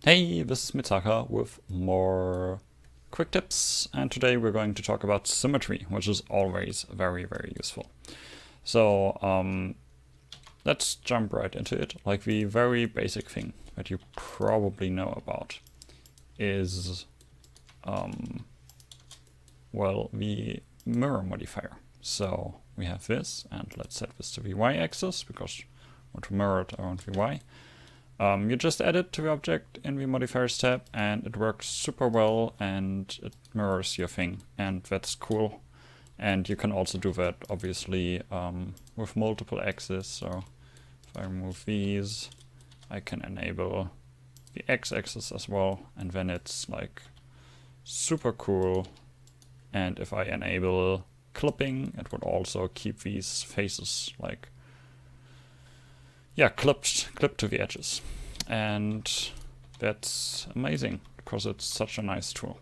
Hey, this is Mezaka with more quick tips, and today we're going to talk about symmetry, which is always very, very useful. So let's jump right into it. Like, the very basic thing that you probably know about is, well, the mirror modifier. So we have this, and let's set this to the y-axis because I want to mirror it around the y. You just add it to the object in the modifiers tab and it works super well and it mirrors your thing, and that's cool. And you can also do that obviously with multiple axes. So if I remove these, I can enable the x-axis as well, and then it's like super cool. And if I enable clipping, it would also keep these faces like clipped to the edges. And that's amazing because it's such a nice tool.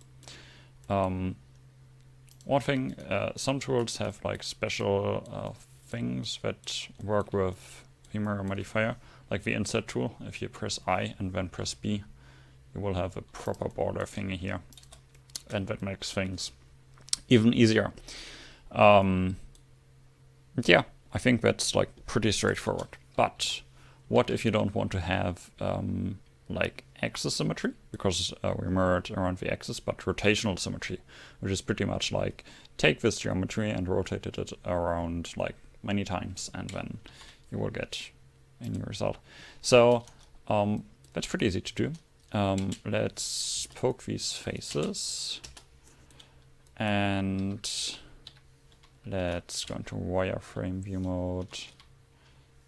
One thing, some tools have like special things that work with the mirror modifier, like the inset tool. If you press I and then press B, you will have a proper border thingy here, and that makes things even easier. Yeah, I think that's like pretty straightforward. But what if you don't want to have like axis symmetry, because we mirrored around the axis, but rotational symmetry, which is pretty much like take this geometry and rotate it around like many times, and then you will get a new result. So that's pretty easy to do. Let's poke these faces, and let's go into wireframe view mode,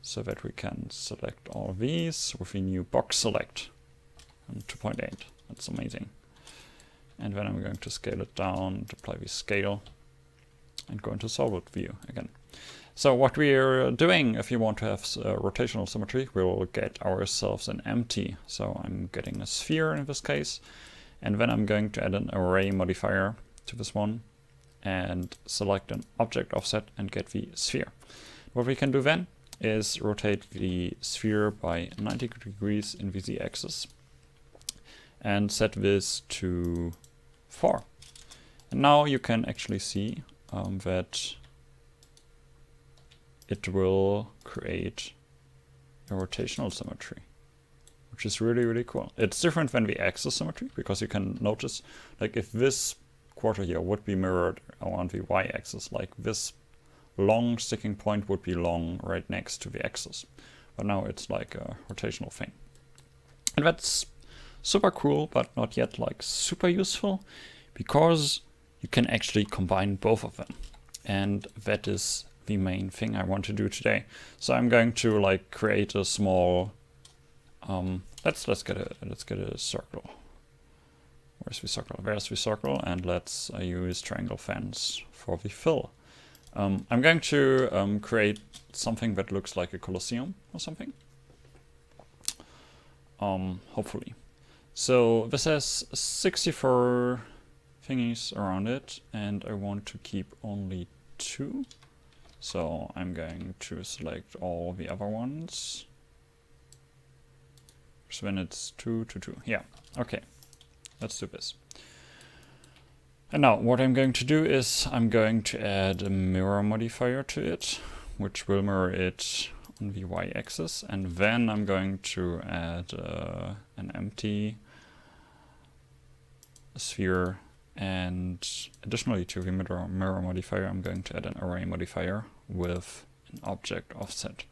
so that we can select all these with a new box select on 2.8. That's amazing. And then I'm going to scale it down, apply the scale, and go into solid view again. So what we're doing, if you want to have rotational symmetry, we'll get ourselves an empty. So I'm getting a sphere in this case, and then I'm going to add an array modifier to this one and select an object offset and get the sphere. What we can do then is rotate the sphere by 90 degrees in the z-axis and set this to 4. And now you can actually see that it will create a rotational symmetry, which is really, really cool. It's different than the axis symmetry, because you can notice, like, if this quarter here would be mirrored around the y-axis, like this long sticking point would be long right next to the axis. But now it's like a rotational thing. And that's super cool, but not yet like super useful, because you can actually combine both of them. And that is the main thing I want to do today. So I'm going to like create a small let's get a circle. Where's the circle? There's the circle, and let's use triangle fence for the fill. I'm going to create something that looks like a Colosseum or something. Hopefully. So this has 64 thingies around it, and I want to keep only 2. So I'm going to select all the other ones. So then it's 2 to 2. Yeah, okay. Let's do this. And now what I'm going to do is I'm going to add a mirror modifier to it, which will mirror it on the y-axis, and then I'm going to add an empty sphere, and additionally to the mirror modifier I'm going to add an array modifier with an object offset.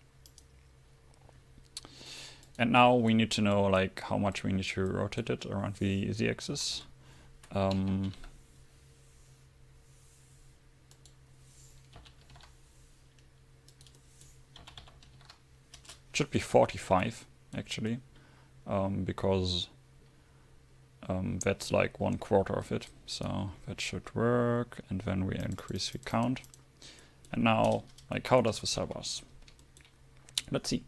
And now we need to know like how much we need to rotate it around the z-axis. Should be 45 actually, because that's like 1/4 of it, so that should work. And then we increase the count. And now, like, how does this help us? Let's see.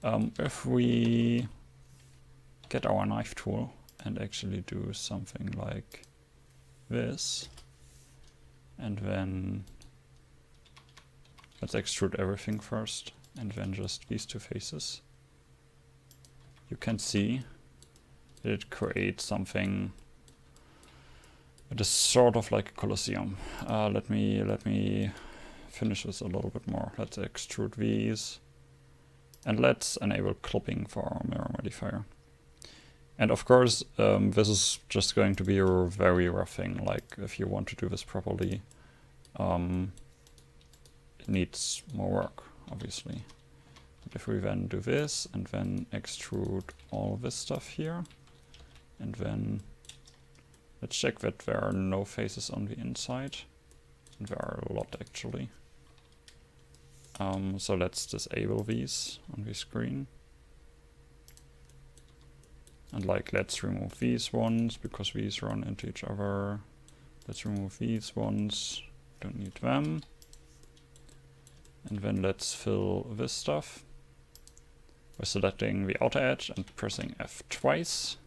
If we get our knife tool and actually do something like this, and then let's extrude everything first, and then just these two faces, you can see it create something that is sort of like a Colosseum. Let me finish this a little bit more. Let's extrude these. And let's enable clipping for our mirror modifier. And of course, this is just going to be a very rough thing. Like, if you want to do this properly, it needs more work, obviously. But if we then do this, and then extrude all this stuff here, and then let's check that there are no faces on the inside. And there are a lot, actually. So let's disable these on the screen. And like, let's remove these ones because these run into each other. Let's remove these ones, don't need them. And then let's fill this stuff by selecting the outer edge and pressing F twice.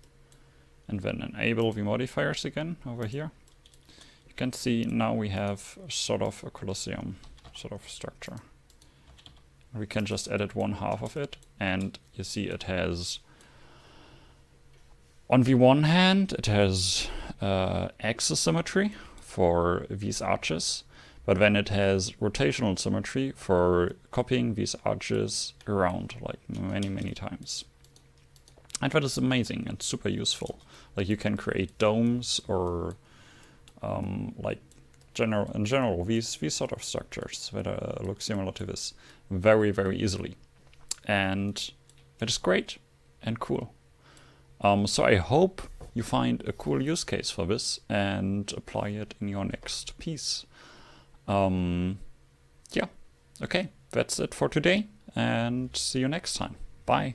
And then enable the modifiers again over here. You can see now we have sort of a Colosseum sort of structure. We can just edit 1/2 of it, and you see it has, on the one hand, it has axis symmetry for these arches, but then it has rotational symmetry for copying these arches around like many times. And that is amazing and super useful. Like, you can create domes or like in general these sort of structures that look similar to this very easily, and it is great and cool. So I hope you find a cool use case for this and apply it in your next piece. Yeah, okay, that's it for today, and see you next time. Bye.